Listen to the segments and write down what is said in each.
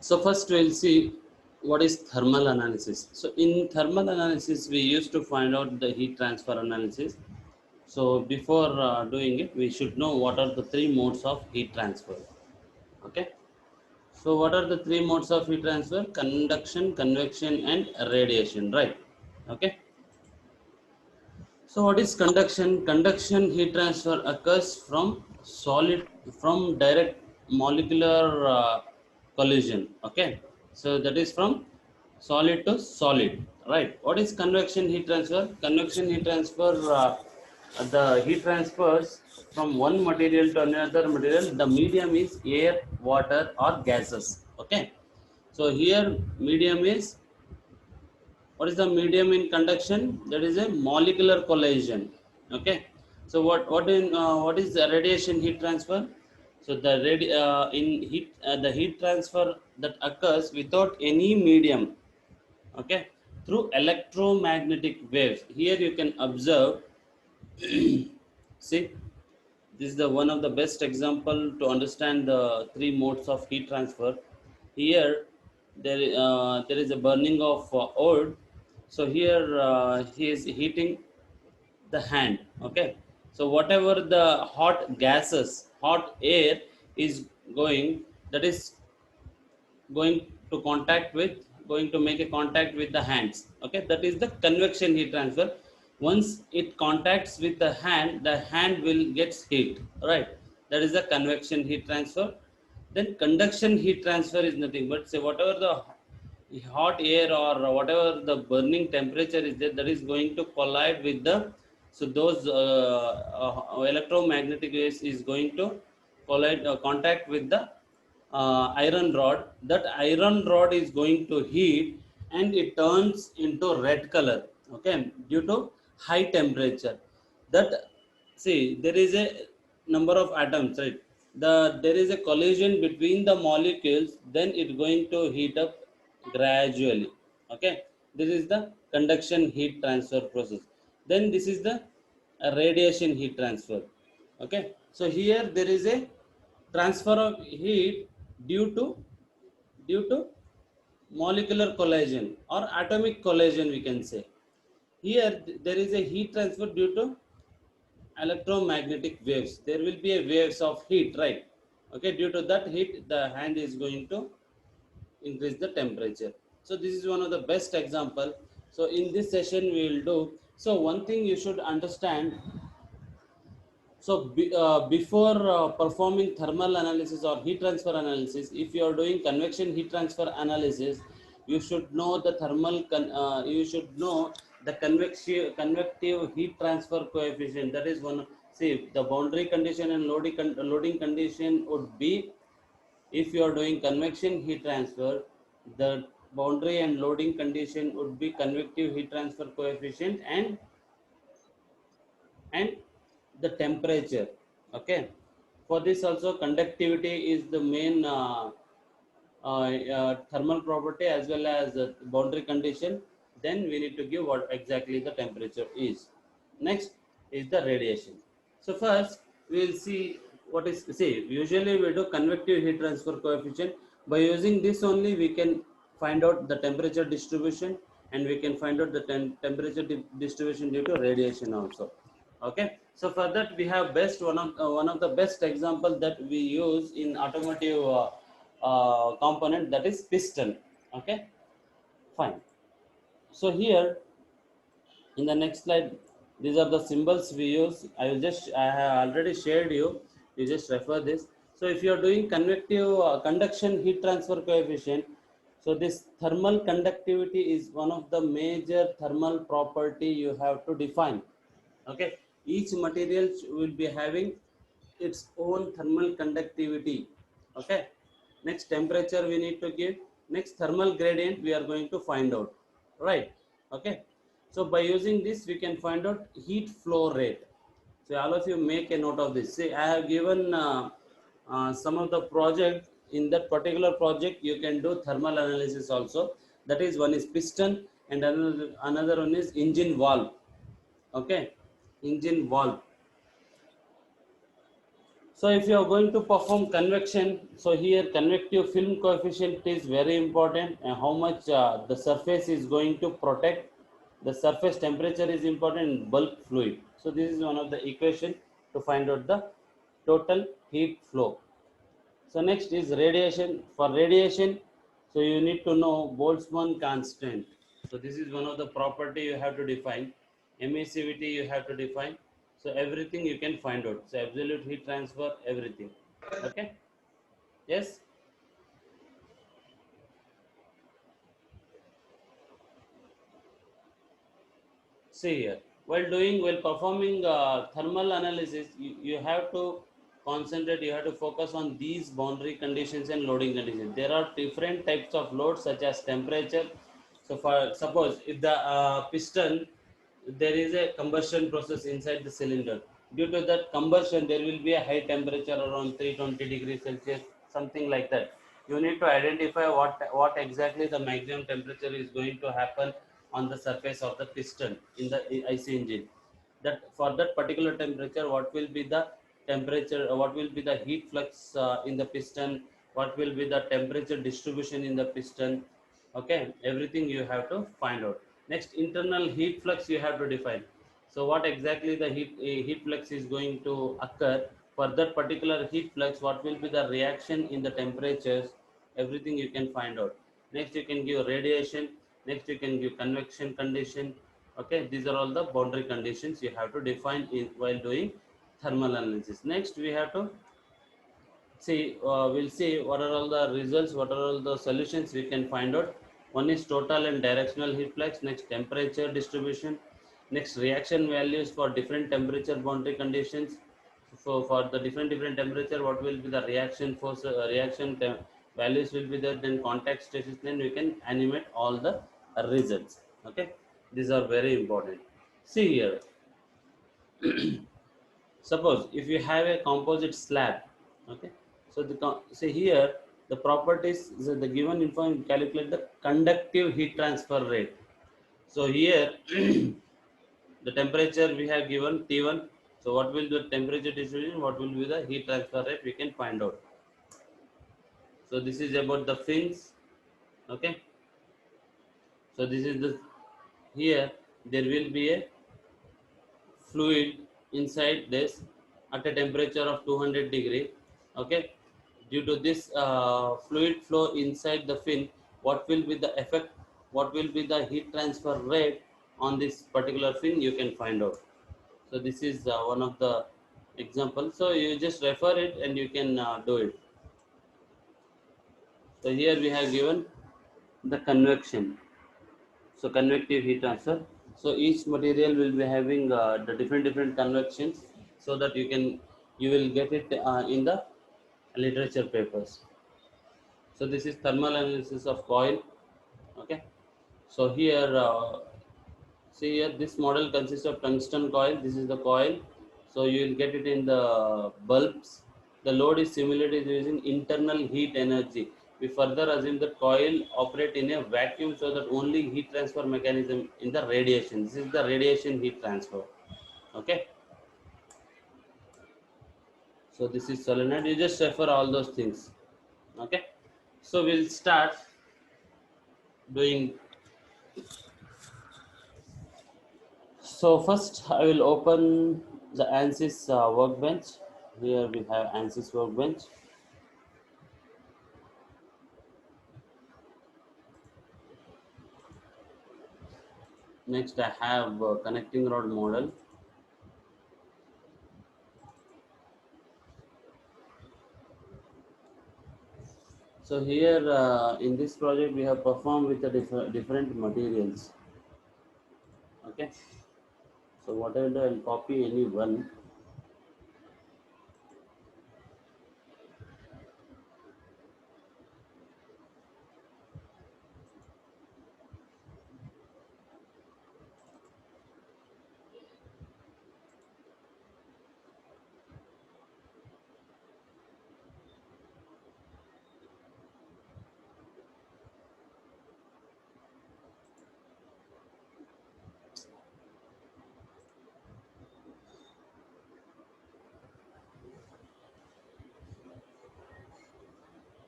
So first we'll see what is thermal analysis. So in thermal analysis, we used to find out the heat transfer analysis. So before doing it, we should know what are the three modes of heat transfer. Okay. So what are the three modes of heat transfer? Conduction, convection, and radiation. Right. Okay. So what is conduction? Conduction heat transfer occurs from direct molecular collision. Okay, so that is from solid to solid. Right. What is convection heat transfer? Convection heat transfer. The heat transfers from one material to another material. The medium is air, water, or gases. Okay. So here medium is, what is the medium in conduction? That is a molecular collision. Okay, so what is the radiation heat transfer? So in heat the heat transfer that occurs without any medium. Okay, through electromagnetic waves. Here you can observe. See, this is the one of the best example to understand the three modes of heat transfer. Here there is a burning of wood. So here he is heating the hand. Okay, so whatever the hot air is going, that is going to make a contact with the hands. Okay, that is the convection heat transfer. Once it contacts with the hand will gets heat. Right, that is the convection heat transfer. Then conduction heat transfer is nothing but, say, whatever the hot air or whatever the burning temperature is there, that is going to collide with the, so those electromagnetic waves is going to collide contact with the iron rod. That iron rod is going to heat and it turns into red color. Okay, due to high temperature. That, see, there is a number of atoms, right? There is a collision between the molecules, then it's going to heat up gradually. Okay, this is the conduction heat transfer process. Then this is the radiation heat transfer. Okay, so here there is a transfer of heat due to due to molecular collision or atomic collision, we can say. Here there is a heat transfer due to electromagnetic waves. There will be a waves of heat, right? Okay, due to that heat the hand is going to increase the temperature. So this is one of the best example. So in this session we will do. So one thing you should understand. So before performing thermal analysis or heat transfer analysis, if you are doing convection heat transfer analysis, you should know the you should know the convective heat transfer coefficient. That is one. See, the boundary condition and loading condition would be, if you are doing convection heat transfer, the boundary and loading condition would be convective heat transfer coefficient and the temperature. Okay, for this also conductivity is the main thermal property as well as boundary condition. Then we need to give what exactly the temperature is. Next is the radiation. So first we will see what is, see, usually we do convective heat transfer coefficient. By using this only we can find out the temperature distribution, and we can find out the temperature distribution due to radiation also. Okay, so for that we have one of the best example that we use in automotive component, that is piston. Okay, fine. So here in the next slide, these are the symbols we use. I have already shared you just refer this. So if you are doing convective conduction heat transfer coefficient, so this thermal conductivity is one of the major thermal property you have to define. Okay, each material will be having its own thermal conductivity. Okay, next temperature we need to give. Next thermal gradient we are going to find out. Right. Okay, so by using this we can find out heat flow rate. So all of you make a note of this. See, I have given some of the project. In that particular project you can do thermal analysis also. That is, one is piston and another one is engine valve. Okay, engine valve. So if you are going to perform convection, so here convective film coefficient is very important, and how much the surface is going to protect, the surface temperature is important in bulk fluid. So this is one of the equation to find out the total heat flow. So next is radiation. For radiation, so you need to know Boltzmann constant. So this is one of the property you have to define. Emissivity you have to define. So everything you can find out. So absolute heat transfer, everything. Okay. Yes. See here, while performing thermal analysis, you have to concentrate, you have to focus on these boundary conditions and loading conditions. There are different types of loads such as temperature. So for suppose if the piston, there is a combustion process inside the cylinder. Due to that combustion, there will be a high temperature around 320 degrees Celsius, something like that. You need to identify what exactly the maximum temperature is going to happen on the surface of the piston in the IC engine. That for that particular temperature, what will be the temperature, what will be the heat flux in the piston, what will be the temperature distribution in the piston. Okay, everything you have to find out. Next, internal heat flux you have to define. So what exactly the heat flux is going to occur, for that particular heat flux what will be the reaction in the temperatures, everything you can find out. Next you can give radiation, next you can give convection condition. Okay, these are all the boundary conditions you have to define in while doing thermal analysis. Next we have to see, we'll see what are all the results, what are all the solutions we can find out. One is total and directional heat flux, next temperature distribution, next reaction values for different temperature boundary conditions. So for the different temperature, what will be the reaction force, values will be there, then contact status, then we can animate all the results. Okay, these are very important. See here, suppose if you have a composite slab, okay, so say here the properties, the given information, calculate the conductive heat transfer rate. So here the temperature we have given T1, so what will be the temperature distribution, what will be the heat transfer rate, we can find out. So this is about the fins. Okay, so this is the, here there will be a fluid inside this at a temperature of 200 degree. Okay, due to this fluid flow inside the fin, what will be the effect, what will be the heat transfer rate on this particular fin, you can find out. So this is one of the examples, so you just refer it and you can do it. So here we have given the convection, so convective heat transfer. So each material will be having the different convections, so that you will get it in the literature papers. So this is thermal analysis of coil. Okay, so here see here, this model consists of tungsten coil, this is the coil. So you will get it in the bulbs. The load is simulated using internal heat energy. We further assume that coil operate in a vacuum, so that only heat transfer mechanism in the radiation, this is the radiation heat transfer. Okay, so this is solenoid, you just refer all those things. Okay, so we'll start doing. So first I will open the ANSYS workbench. Here we have ANSYS workbench. Next I have connecting rod model. So here in this project we have performed with the different materials. Okay. So what I'll do, I'll copy any one.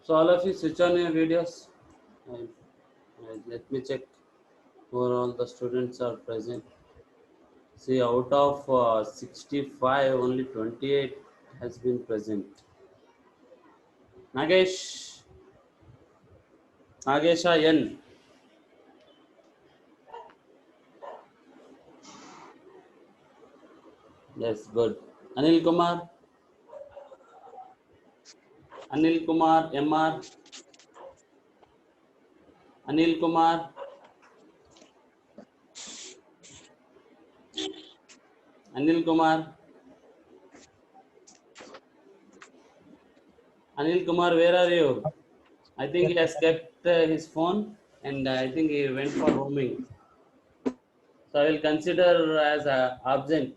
So all of you switch on your videos. Let me check who all the students are present. See, out of 65, only 28 has been present. Nagesh, Nagesha N. Yes, good. Anil Kumar, Anil Kumar MR, Anil Kumar, Anil Kumar, Anil Kumar, where are you? I think he has kept his phone and I think he went for roaming. So I will consider as absent.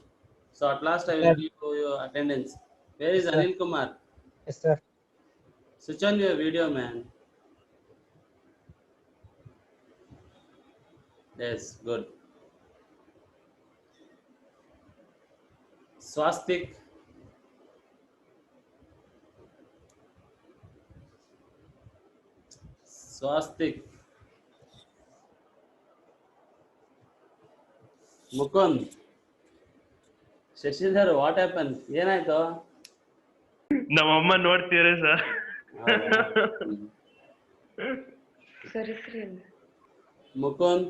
So at last I will Sir. give you your attendance. Where is Yes, sir. Anil Kumar? Yes, sir. Switch on your video, man. Yes, good. Swastik, Swastik, Mukund, Shashidhar, what happened? ಏನಾಯ್ತು? ನಮ್ಮಮ್ಮ ನೋಡ್ತೀರ sir. ಹೌದಾ? ಸರಿಸ್ರಿ ಅಲ್ಲ. Mukund,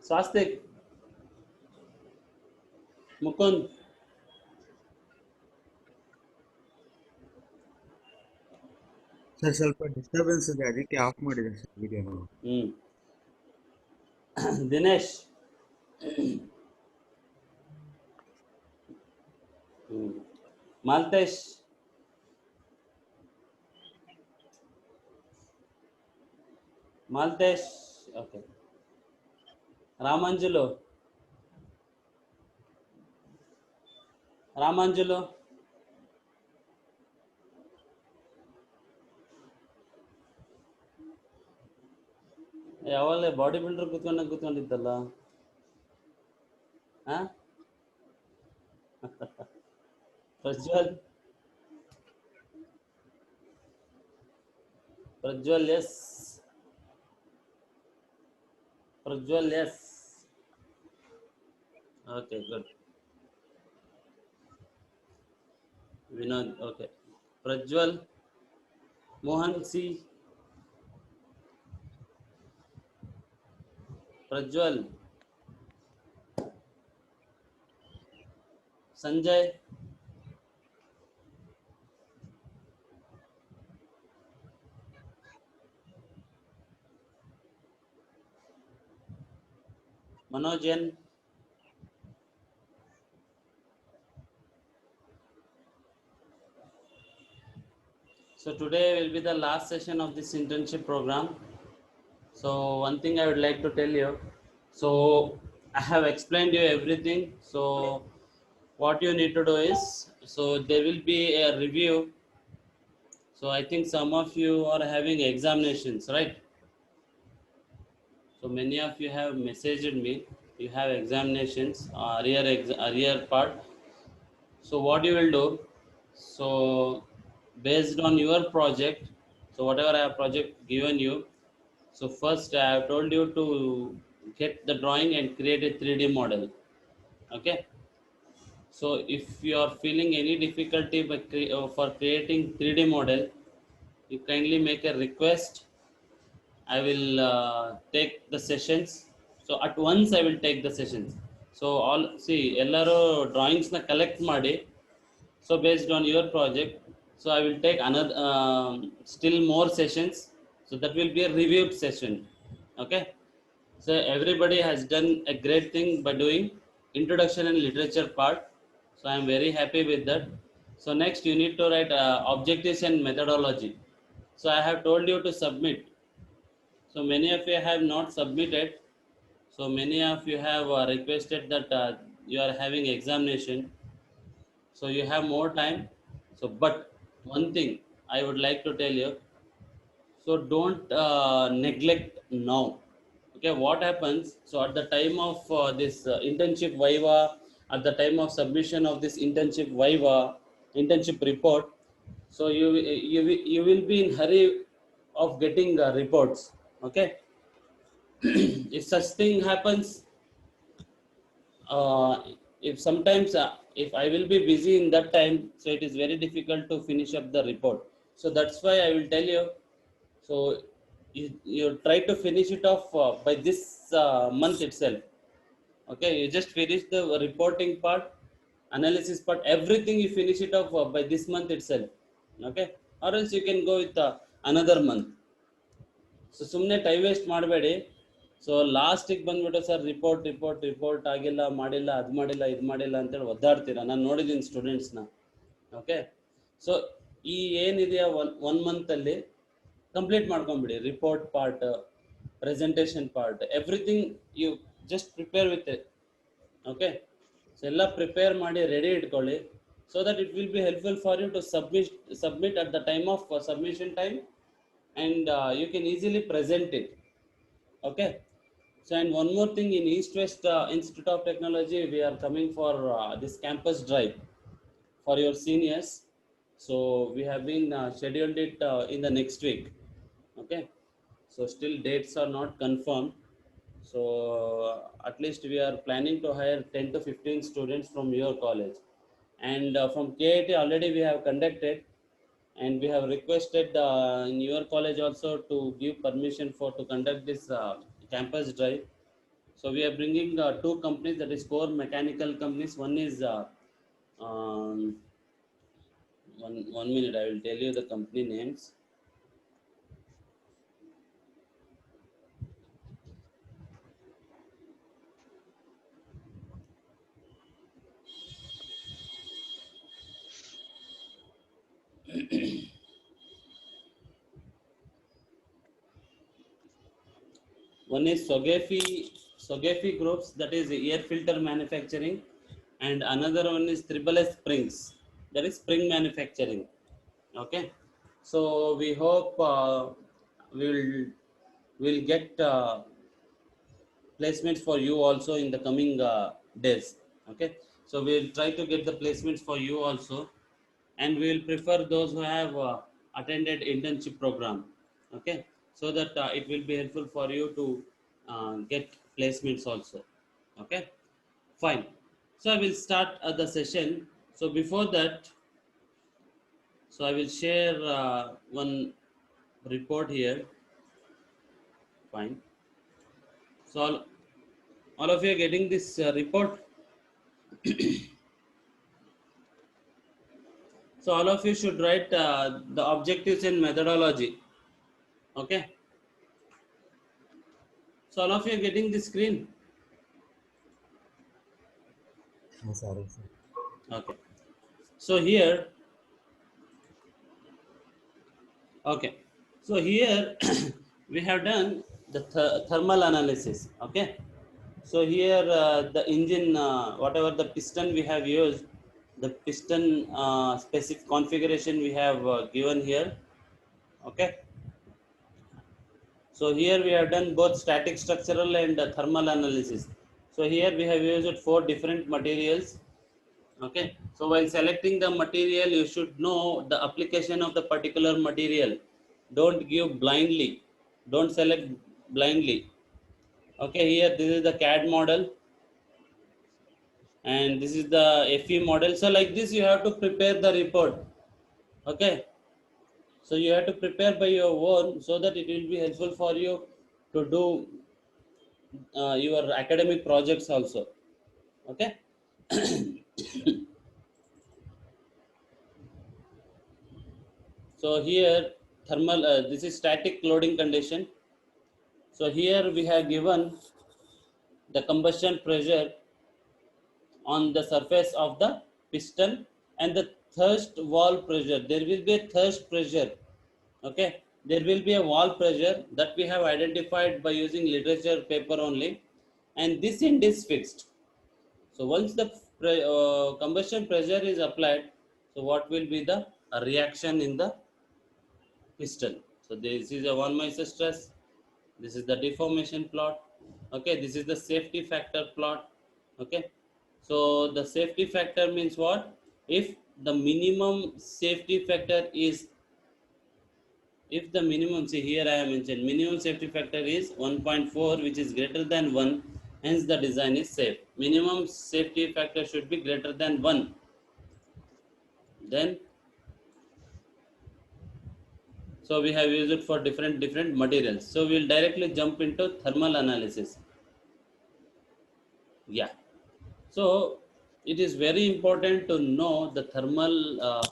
Swastik, Mukund. Sir ಸ್ವಲ್ಪ disturbance ಇದೆ ಅದಕ್ಕೆ off ಮಾಡಿದೆ sir video. Dinesh. Maltesh. Maltesh. Okay. Ramanjulu. Ramanjulu. ಯಾವಲ್ಲ body builder ಕೂತ್ಕೊಂಡಿದ್ದಲ್ಲ. Prajwal, Prajwal S, Prajwal S. Okay, good. Vinod, okay. Prajwal, Mohan C, Prajwal, Sanjay, Manoj N, so today will be the last session of this internship program. So one thing I would like to tell you, so I have explained you everything. So what you need to do is, so there will be a review. So I think some of you are having examinations, right? So many of you have messaged me, you have examinations, arrear part. So what you will do, so based on your project, so whatever I have project given you, so first I have told you to get the drawing and create a 3D model. Okay, so if you are feeling any difficulty for creating 3D model, you kindly make a request. I will take the sessions. So at once I will take the sessions. So all see ellaru drawings na collect ಮಾಡಿ. So based on your project, so I will take another still more sessions. So that will be a reviewed session. Okay. So everybody has done a great thing by doing introduction and literature part. So I am very happy with that. So next you need to write objectives and methodology. So I have told you to submit. So many of you have not submitted. So many of you have requested that you are having examination. So you have more time. So but one thing I would like to tell you. So don't neglect now. Okay, what happens? So at the time of this internship viva, at the time of submission of this internship viva, internship report, So you will be in hurry of getting reports. Okay. If such thing happens, uh, if sometimes if I will be busy in that time, so it is very difficult to finish up the report. So that's why I will tell you. So you try to finish it off by this month itself. Okay, you just finish the reporting part, analysis part, everything you finish it off by this month itself. Okay, or else you can go with another month. So ಸುಮ್ಮನೆ time waste ಮಾಡಬೇಡಿ. So ಲಾಸ್ಟಿಗೆ ಬಂದ್ಬಿಟ್ಟು sir report ಆಗಿಲ್ಲ, ಮಾಡಿಲ್ಲ, ಅದು ಮಾಡಿಲ್ಲ, ಇದು ಮಾಡಿಲ್ಲ ಅಂತೇಳಿ ಒದ್ದಾಡ್ತೀರಾ. ನಾನು ನೋಡಿದ್ದೀನಿ ಸ್ಟೂಡೆಂಟ್ಸ್ನ. ಓಕೆ, ಸೊ ಈ ಏನಿದೆಯಾ ಒನ್ ಮಂತಲ್ಲಿ ಕಂಪ್ಲೀಟ್ ಮಾಡ್ಕೊಂಬಿಡಿ. Report part, presentation part, everything you just prepare with it. Okay, so ಎಲ್ಲ ಪ್ರಿಪೇರ್ ಮಾಡಿ ರೆಡಿ ಇಟ್ಕೊಳ್ಳಿ. So that it will be helpful for you to submit at the time of submission time, and you can easily present it. Okay. So and one more thing, in East West Institute of Technology, we are coming for this campus drive for your seniors. So we have been scheduled it in the next week. Okay, so still dates are not confirmed. So at least we are planning to hire 10 to 15 students from your college, and from KIT already we have conducted, and we have requested in your college also to give permission for to conduct this campus drive. So we are bringing two companies, that is core mechanical companies. One is um, one minute, I will tell you the company names. One is Sogefi Groups, that is air filter manufacturing, and another one is Triple S Springs, that is spring manufacturing. Okay, so we hope we'll get placements for you also in the coming days. Okay, so we'll try to get the placements for you also, and we will prefer those who have attended internship program. Okay, so that it will be helpful for you to get placements also. Okay, fine. So I will start the session. So before that, so I will share one report here. Fine. So all of you are getting this report. So all of you should write the objectives and methodology. Okay. So all of you are getting the screen. Sorry, sir. Okay. So here, okay. So here we have done the thermal analysis. Okay. So here the engine, whatever the piston we have used, the piston specific configuration we have given here. Okay. So here we have done both static, structural, and thermal analysis. So here we have used 4 different materials. Okay. So while selecting the material, you should know the application of the particular material. Don't give blindly. Don't select blindly. Okay. Here this is the CAD model, and this is the FE model. So like this, you have to prepare the report. Okay. So you have to prepare by your own, so that it will be helpful for you to do your academic projects also. Okay. So here thermal, this is static loading condition. So here we have given the combustion pressure on the surface of the piston, and the thrust valve pressure. There will be a thrust pressure. Okay, there will be a valve pressure that we have identified by using literature paper only, and this end is fixed. So once the combustion pressure is applied, so what will be the reaction in the piston? So this is a von Mises stress. This is the deformation plot. Okay, this is the safety factor plot. Okay, so the safety factor means what? If the minimum safety factor is, if the minimum, see here I have mentioned minimum safety factor is 1.4, which is greater than 1, hence the design is safe. Minimum safety factor should be greater than 1. Then, so we have used it for different materials. So we'll directly jump into thermal analysis. Yeah. So it is very important to know the thermal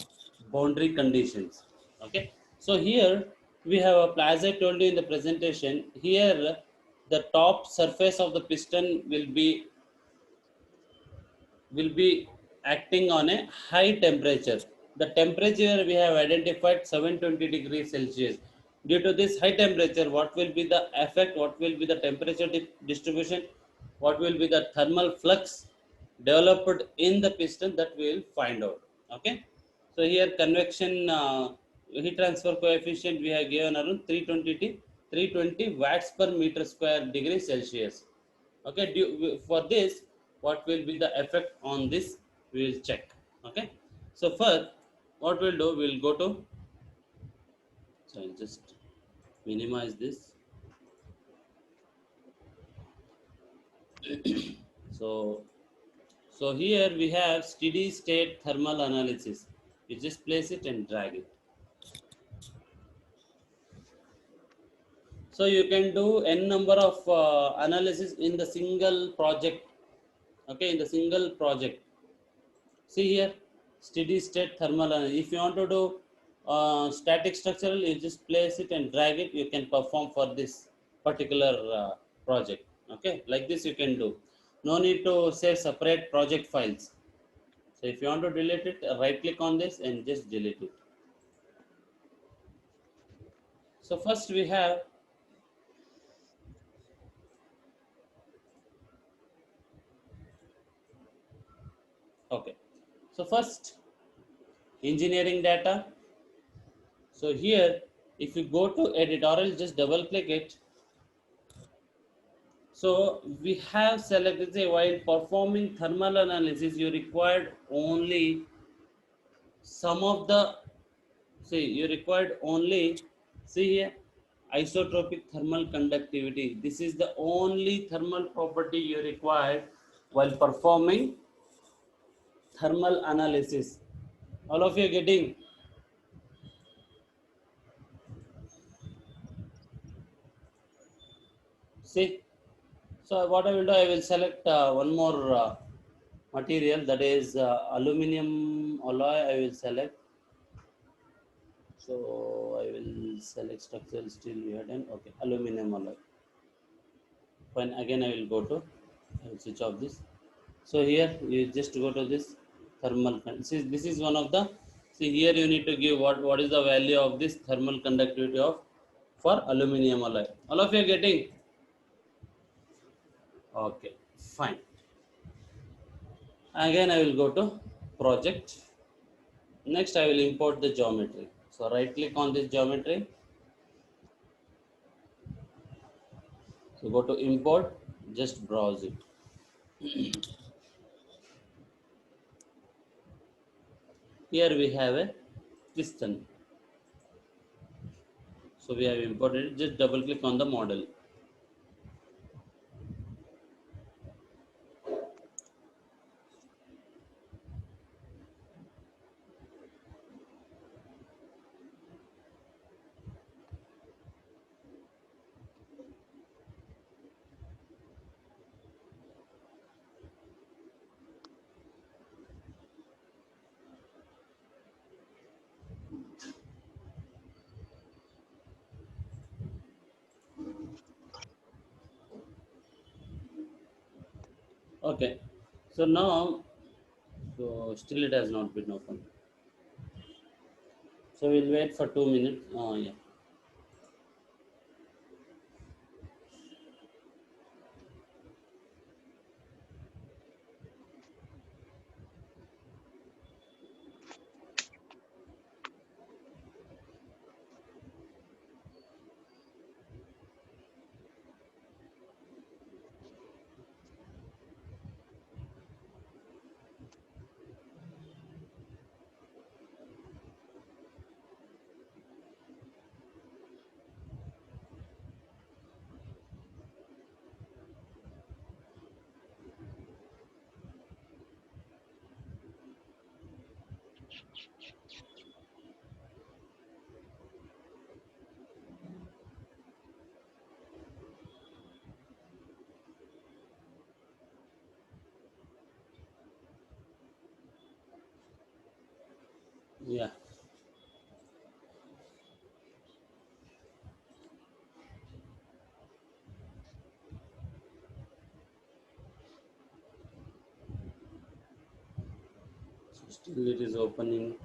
boundary conditions. Okay. So here we have a, as I told you in the presentation, here the top surface of the piston will be acting on a high temperature. The temperature we have identified 720 degrees Celsius. Due to this high temperature, what will be the effect? What will be the temperature distribution? What will be the thermal flux developed in the piston, that we will find out. Okay. So here convection heat transfer coefficient we have given around 320 watts per meter square degree Celsius. Okay, for this, what will be the effect on this, we will check. Okay, so first what we'll do, we'll go to, so I'll just minimize this. So so here we have steady state thermal analysis. You just place it and drag it. So you can do n number of analysis in the single project. Okay, in the single project. See here, steady state thermal analysis. If you want to do static structural, you just place it and drag it. You can perform for this particular project. Okay, like this you can do. No need to save separate project files. So if you want to delete it, right click on this and just delete it. So first we have, okay. So first, engineering data. So here, if you go to edit, or I'll just double click it. So we have selected, say, while performing thermal analysis, you required only some of the, see, you required only, see here, isotropic thermal conductivity. This is the only thermal property you required while performing thermal analysis. All of you are getting? See? So what I will do, I will select one more material, that is aluminum alloy. I will select. So I will select structural steel we had done. Okay, aluminum alloy. Fine. Again, I will go to. I will switch off this. So here you just go to this thermal. See, this is one of the. See here you need to give what is the value of this thermal conductivity of for aluminum alloy. All of you are getting. Okay, fine. Again, I will go to project. Next, I will import the geometry. So right click on this geometry. So go to import, just browse it. Here we have a piston. So we have imported it. Just double click on the model. Okay. So now, so still it has not been opened. So we'll wait for 2 minutes. Oh yeah. Yeah. So still it is opening.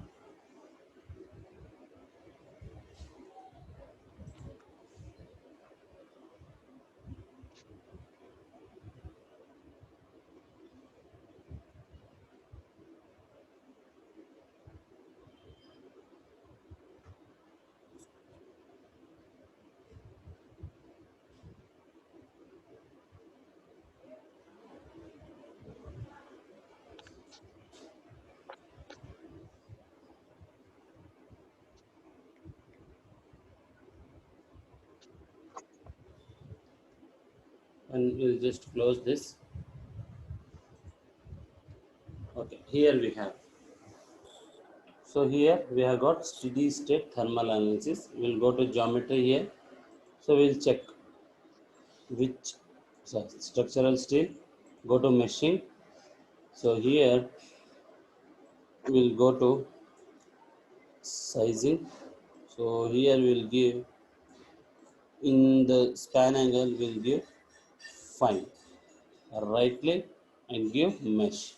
And we'll just close this. Okay, here we have. So here we have got steady state thermal analysis. We'll go to geometry here. So we'll check which structural steel. Go to meshing. So here we'll go to sizing. So here we'll give in the span angle we'll give fine. Right click and give mesh.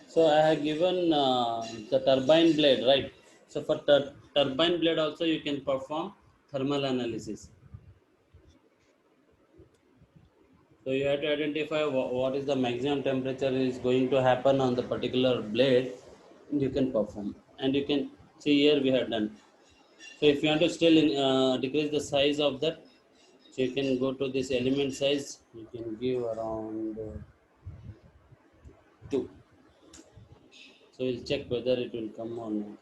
So I have given the turbine blade, right? So for turbine blade also you can perform thermal analysis. So you have to identify what is the maximum temperature is going to happen on the particular blade. You can perform, and you can see here we have done. So if you want to still decrease the size of that, so you can go to this element size. You can give around 2. So we'll check whether it will come or not.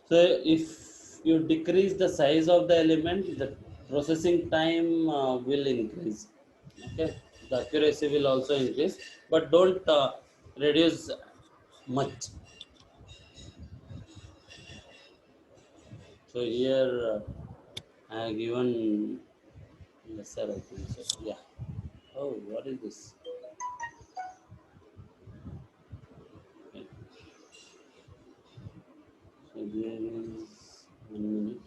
So if you decrease the size of the element, the processing time will increase. Okay, the accuracy will also increase, but don't reduce much. So here I have given lesser, I think so. Yeah. Oh, what is this? Okay. So there is 1 minute.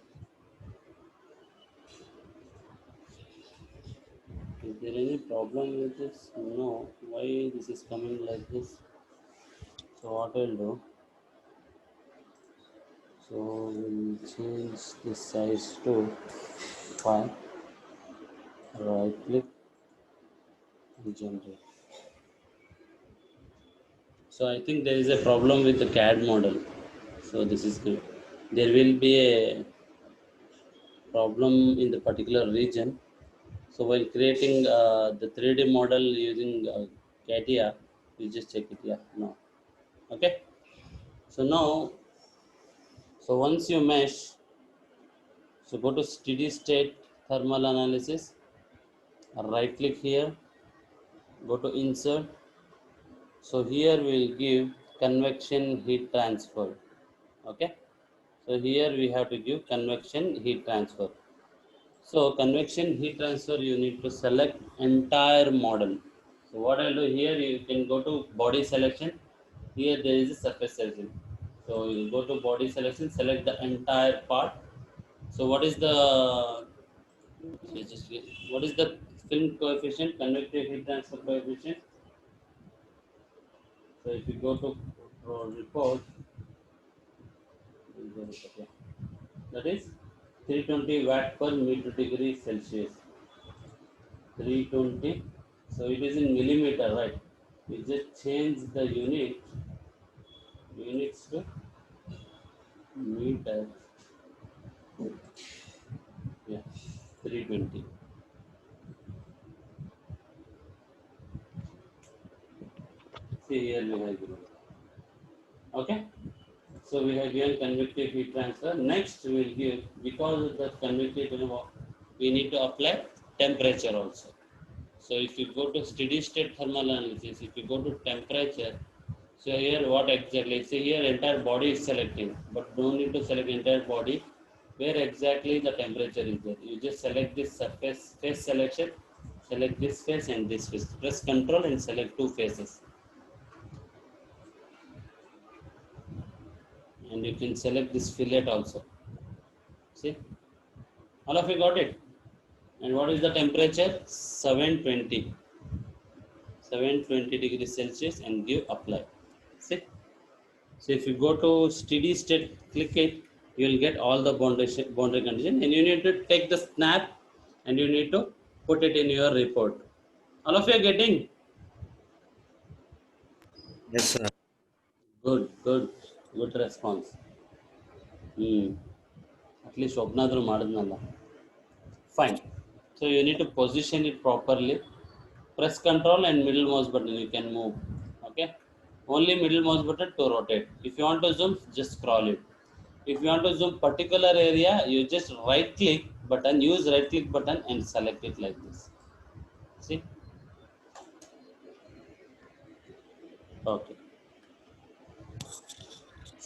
Is there any problem with this? No. Why this is coming like this? So what I'll do? So we'll change the size to 5. Right click and generate. So I think there is a problem with the CAD model. So this is good. There will be a problem in the particular region. So while creating the 3D model using CATIA, you just check it. Yeah, no. Okay. So now, so once you mesh, so go to steady state thermal analysis. Right click here. Go to insert. So here we'll give convection heat transfer. Okay. So here we have to give convection heat transfer. So convection heat transfer, you need to select entire model. So what I'll do here, you can go to body selection. Here there is a surface selection. So you go to body selection, select the entire part. So what is the film coefficient, convective heat transfer coefficient? So if you go to report, that is 320 watt per meter degree Celsius. 320. So it is in millimeter, right? We just change the units to meter. Yeah, 320. See here we have given. Okay. So we have given convective heat transfer. Next we will give, because of the convective, we need to apply temperature also. So if you go to steady state thermal analysis, if you go to temperature, so here what exactly? See here entire body is selecting, but don't need to select entire body. Where exactly the temperature is there? You just select this surface face selection, select this face and this face. Press Control and select two faces, and you can select this fillet also. See, all of you got it. And what is the temperature? 720. 720 degrees Celsius and give apply. See? So if you go to steady state, click it, you will get all the boundary condition, and you need to take the snap and you need to put it in your report. All of you are getting? Yes, sir. Good response. Hmm. At least ಒಬ್ಬನಾದ್ರೂ ಮಾಡಿದ್ನಲ್ಲ. Fine. So you need to position it properly. Press Control and middle mouse button. You can move. Okay. Only middle mouse button to rotate. If you want to zoom, just scroll it. If you want to zoom particular area, you just right click button. Use right click button and select it like this. See. Okay.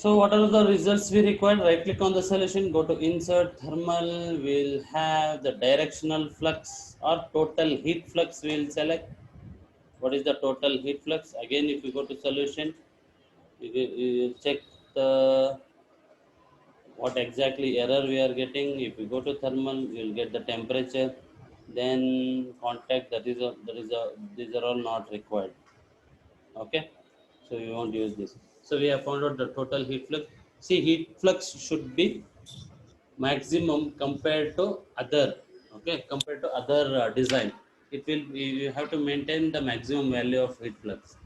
So what are the results we require? Right click on the solution, go to insert thermal, we'll have the directional flux or total heat flux, we'll select. What is the total heat flux? Again, if you go to solution, you check the what exactly error we are getting. If you go to thermal, you'll get the temperature. Then contact, these are all not required. Okay, so we won't use this. So we have found out the total heat flux. See, heat flux should be maximum compared to other, okay, compared to other design. It will be, you have to maintain the maximum value of heat flux.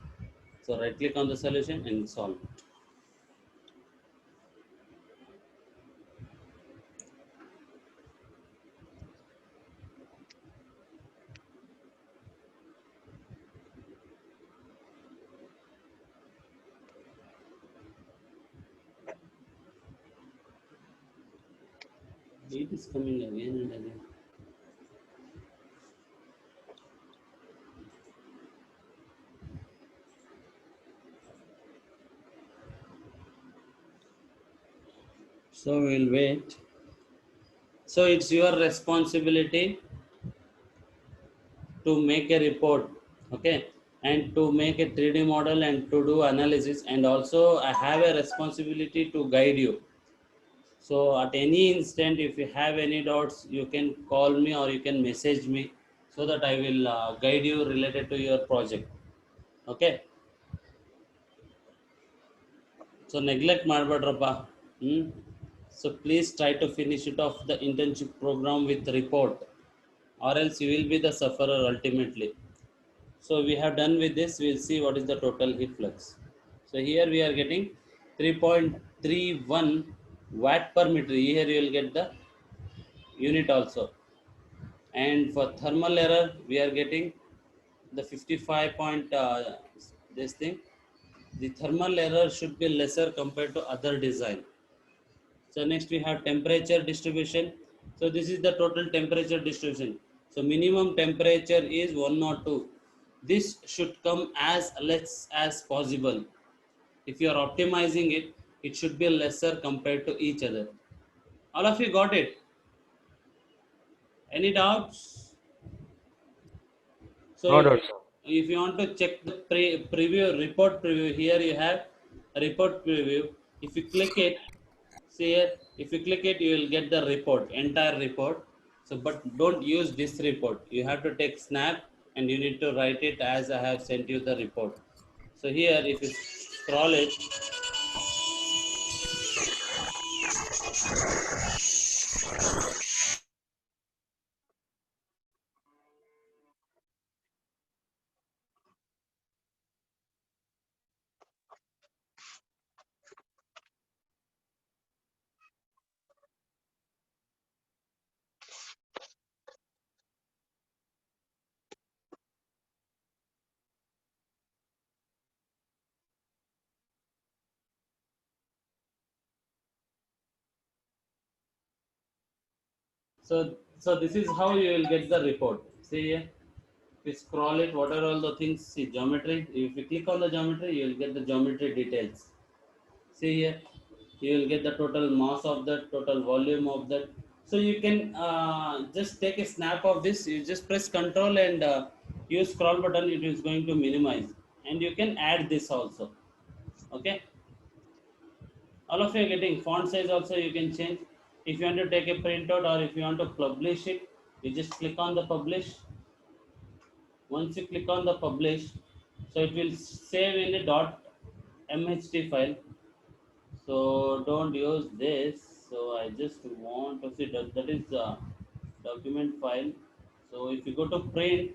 So right click on the solution and solve it. Heat is coming again and again. So we'll wait. So it's your responsibility to make a report, okay, and to make a 3D model and to do analysis, and also I have a responsibility to guide you. So at any instant, if you have any doubts, you can call me or you can message me so that I will guide you related to your project. Okay. So neglect ಮಾಡ್ಬೇಡ್ರಪ್ಪ. Hmm. So please try to finish it off the internship program with report, or else you will be the sufferer ultimately. So we have done with this. We'll see what is the total heat flux. So here we are getting 3.31 watt per meter. Here you will get the unit also. And for thermal error, we are getting the 55 point this thing. The thermal error should be lesser compared to other design. So next we have temperature distribution. So this is the total temperature distribution. So minimum temperature is 102. This should come as less as possible. If you are optimizing it, it should be lesser compared to each other. All of you got it? Any doubts? So No doubt, sir. if you want to check the preview, report preview, here you have a report preview. If you click it, see here, if you click it, you will get the report, entire report. So, but don't use this report. You have to take snap and you need to write it as I have sent you the report. So here, if you scroll it, so this is how you will get the report. See here. you scroll it, what are all the things? See geometry. If you click on the geometry, you will get the geometry details. See here, you will get the total mass of that, total volume of that. So you can just take a snap of this. You just press control and use scroll button. It is going to minimize, and you can add this also. Okay, all of you are getting font size also. You can change if you want to take a printout or if you want to publish it. You just click on the publish. Once you click on the publish, so it will save in a .mht file. So don't use this. So I just want to see that is the document file. So if you go to print,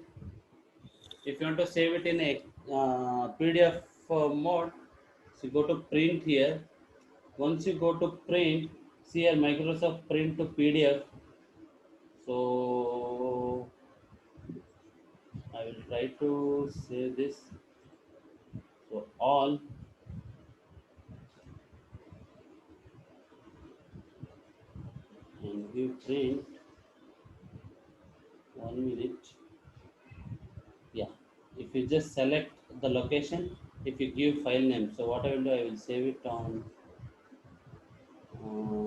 if you want to save it in a PDF mode, so you go to print here. Once you go to print, see here Microsoft Print to PDF. So I will try to save this. So all, and give print. 1 minute. Yeah, if you just select the location, if you give file name, so what I will do, I will save it on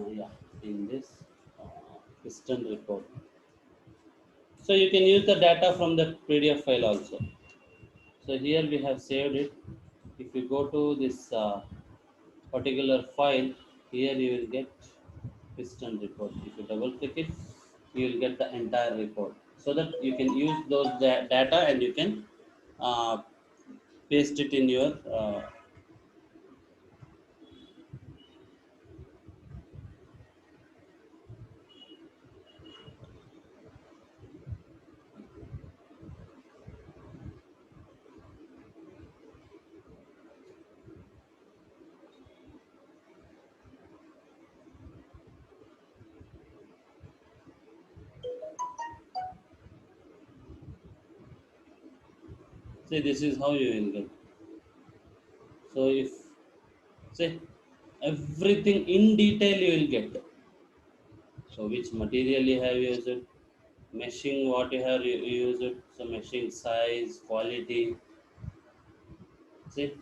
yeah, in this piston report. So you can use the data from the PDF file also. So here we have saved it. If you go to this particular file, here you will get piston report. If you double click it, you will get the entire report, so that you can use those data and you can uh, paste it in your see, this is how you will get. So if say everything in detail you will get. So which material you have used, meshing what you have used, so meshing size, quality. See,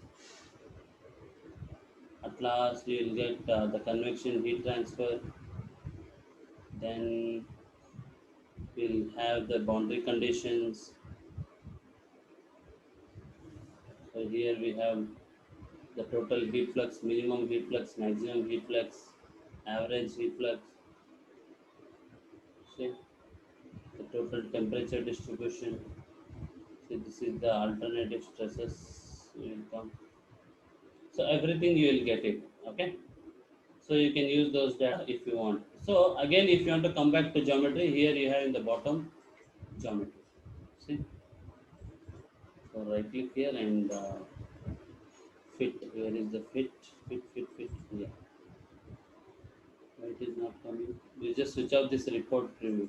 at last you will get the convection heat transfer. Then we'll have the boundary conditions. So here we have the total heat flux, minimum heat flux, maximum heat flux, average heat flux. See, the total temperature distribution. See, this is the alternative stresses will come. So everything you will get it. Okay. So you can use those data if you want. So again, if you want to come back to geometry, here you have in the bottom geometry. See. So right click here and fit. Where is the fit? Fit. Yeah. Why it is not coming? You just switch off this report preview.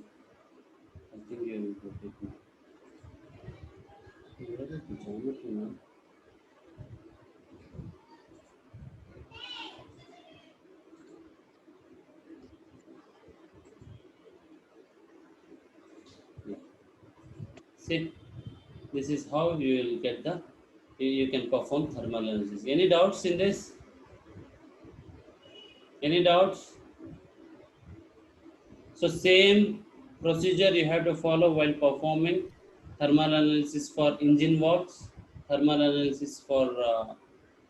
I think you will get it now. Where is the geometry now? Yeah. See, this is how you will get the. You can perform thermal analysis. Any doubts in this? Any doubts? So same procedure you have to follow while performing thermal analysis for engine valves, thermal analysis for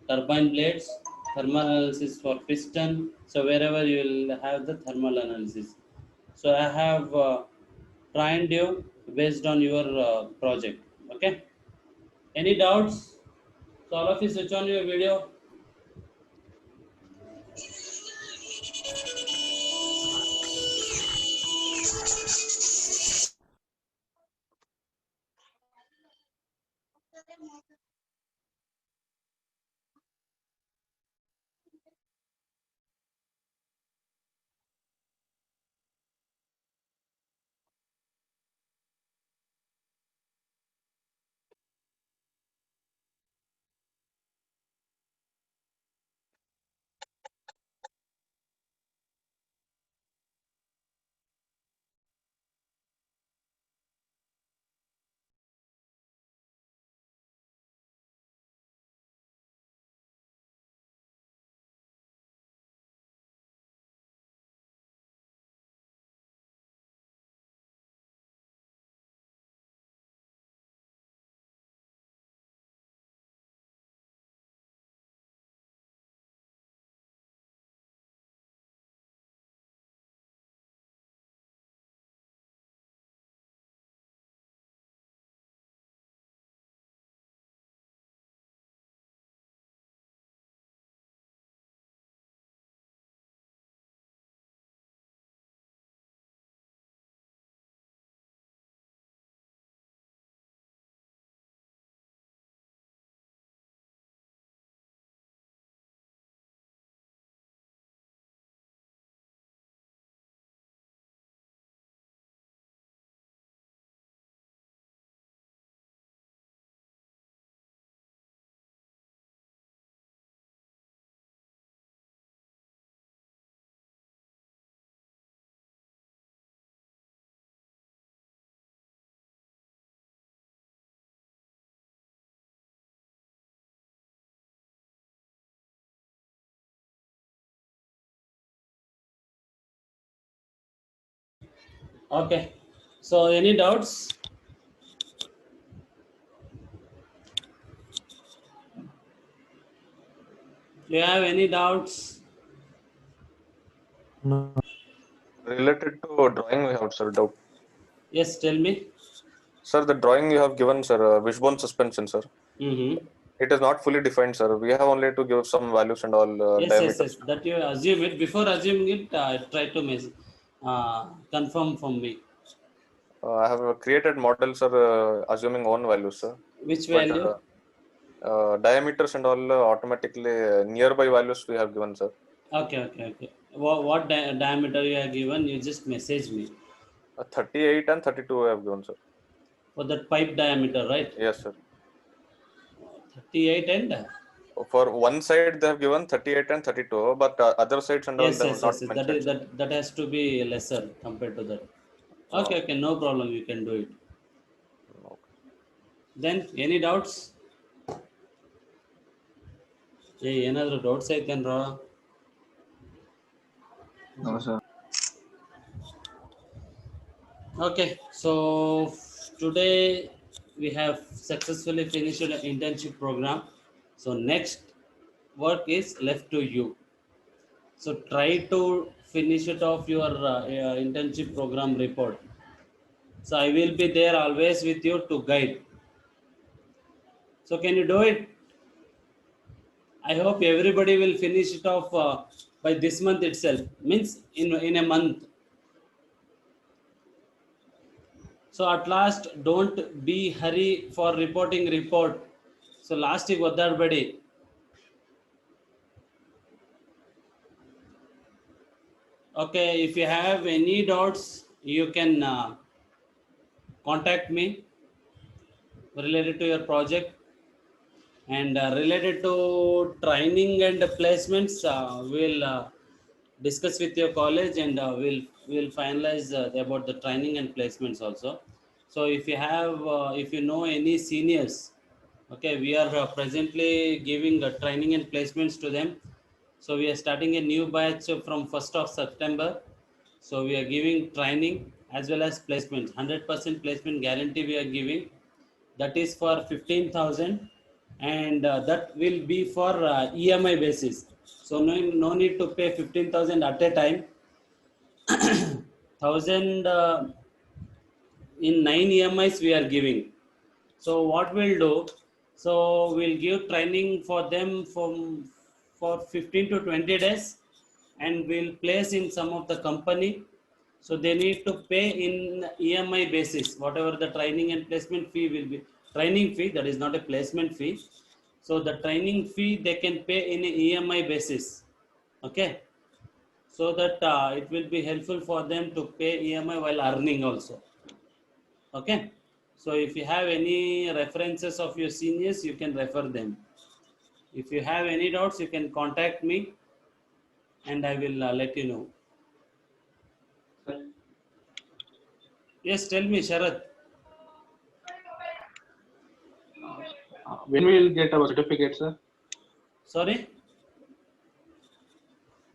turbine blades, thermal analysis for piston. So wherever you will have the thermal analysis. So I have trained you based on your project. Okay. Any doubts? So all of you switch on your video. Okay. So any doubts? Do you have any doubts? No. Related to drawing, we have, sir, doubt. Yes, tell me. Sir, the drawing you have given, sir, wishbone suspension, sir. Mm-hmm. It is not fully defined, sir. We have only to give some values and all Yes, yes, yes. diameters. That you assume it. Before assuming it, try to confirm from me. I have created model, sir, assuming one values, sir. Which But value? diameters and all automatically nearby values we have given, sir. Okay, okay, okay. What diameter you have given? You just message me 38 and 32 I have given, sir. for that pipe diameter, right? Yes, sir. 38 and For one side they have given 38 and 32, but other sides and all yes, they have yes, yes. not Yes. That mentioned, is sir. that has to be lesser compared to that. Oh, Okay, okay. No problem. You can do it. okay. Then any doubts? ಏನಾದರೂ doubts ಐತೇನ್ರ? No, sir. Okay, so today we have successfully finished an internship program. So next work is left to you. So try to finish it off your internship program report. So I will be there always with you to guide. So can you do it? I hope everybody will finish it off by this month itself. Means in a month. So at last, don't be hurry for reporting report. So last week ಒದ್ದಾಡಬೇಡಿ. Okay, if you have any doubts, you can contact me related to your project and related to training and placements. We'll discuss with your college and we'll finalize about the training and placements also. So if you have if you know any seniors, okay, we are presently giving training and placements to them. So we are starting a new batch from 1st of September. So we are giving training as well as placements. 100% placement guarantee we are giving. That is for 15,000 and that will be for EMI basis. So no need to pay 15,000 at a time. 1,000 in 9 EMIs we are giving. So what we'll do, so we'll give training for them for 15 to 20 days and we'll place in some of the company. So they need to pay in EMI basis, whatever the training and placement fee will be. Training fee, that is not a placement fee. So the training fee they can pay in a EMI basis. Okay. So that it will be helpful for them to pay EMI while earning also. Okay. So if you have any references of your seniors, you can refer them. If you have any doubts, you can contact me and I will let you know. Yes, tell me, Sharath. When we will get our certificate, sir? Sorry?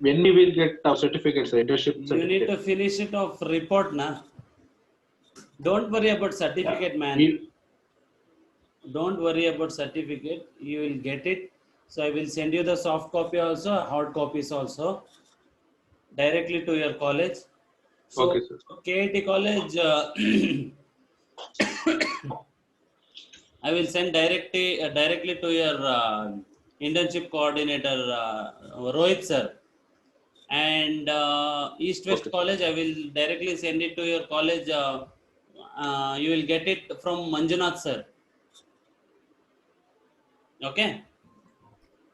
When we will get our certificate, sir? Internship You need certificate. to finish it off report, na? Don't worry about certificate, man. Don't worry about certificate. You will get it. So I will send you the soft copy also, hard copies also, directly to your college. So Okay, sir. KIT college, I will send directly to your internship coordinator, Rohit sir. And East West Okay. College, I will directly send it to your college. You will get it from Manjunath sir. Okay.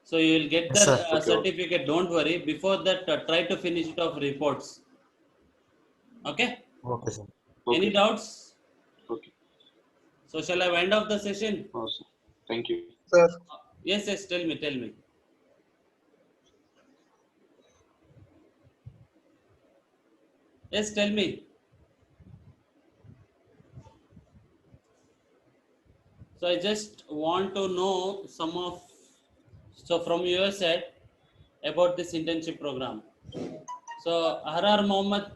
So you will get Yes, the sir. Okay. certificate. Don't worry. Before that, try to finish it off reports. Okay. Okay, sir. Any Okay. doubts? Okay. So shall I wind up the session? Awesome. Thank you. Sir, Yes, yes. Tell me. Tell me. Yes, tell me. So I just want to know some of, so from your side about this internship program. So Harar Mohammed,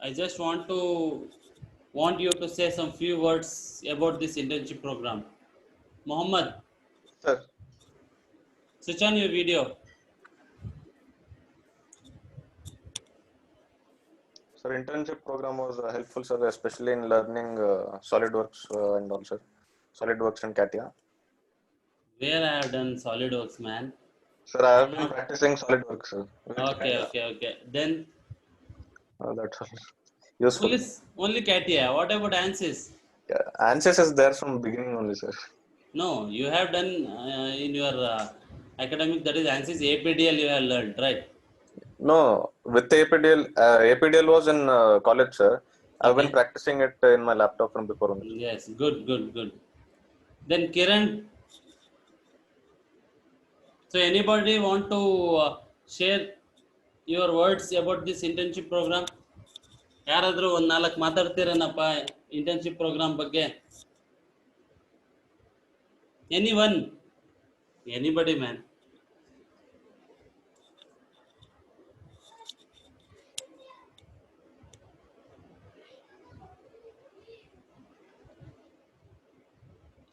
I just want you to say some few words about this internship program. Mohammed, Sir, switch on your video. sir, internship program was helpful, sir, especially in learning SolidWorks and also SolidWorks and CATIA. Where I have done SolidWorks, man. Sir, I have been practicing SolidWorks, sir. Okay. Then That's all. Useful. only CATIA. What about ANSYS? Yeah. ANSYS is there from beginning only, sir. No, you have done in your academic, that is ANSYS APDL you have learned, right? No, with APDL was in college, sir. I've been Okay. practicing it in my laptop from before only. Yes, good. Then Kiran, so anybody want to share your words about this internship program? ಯಾರಾದರೂ ಒಂದು 4 ಮಾತಾಡ್ತೀರೇನಪ್ಪ internship program ಬಗ್ಗೆ? Anybody, man.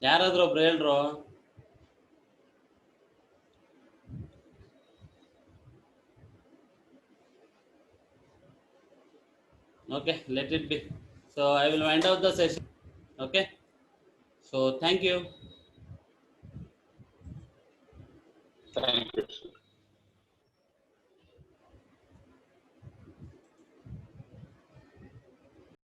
ಯಾರಾದರೂ ಒಬ್ರು ಹೇಳ್ರು. Okay, let it be. So I will wind up the session. Okay. So thank you.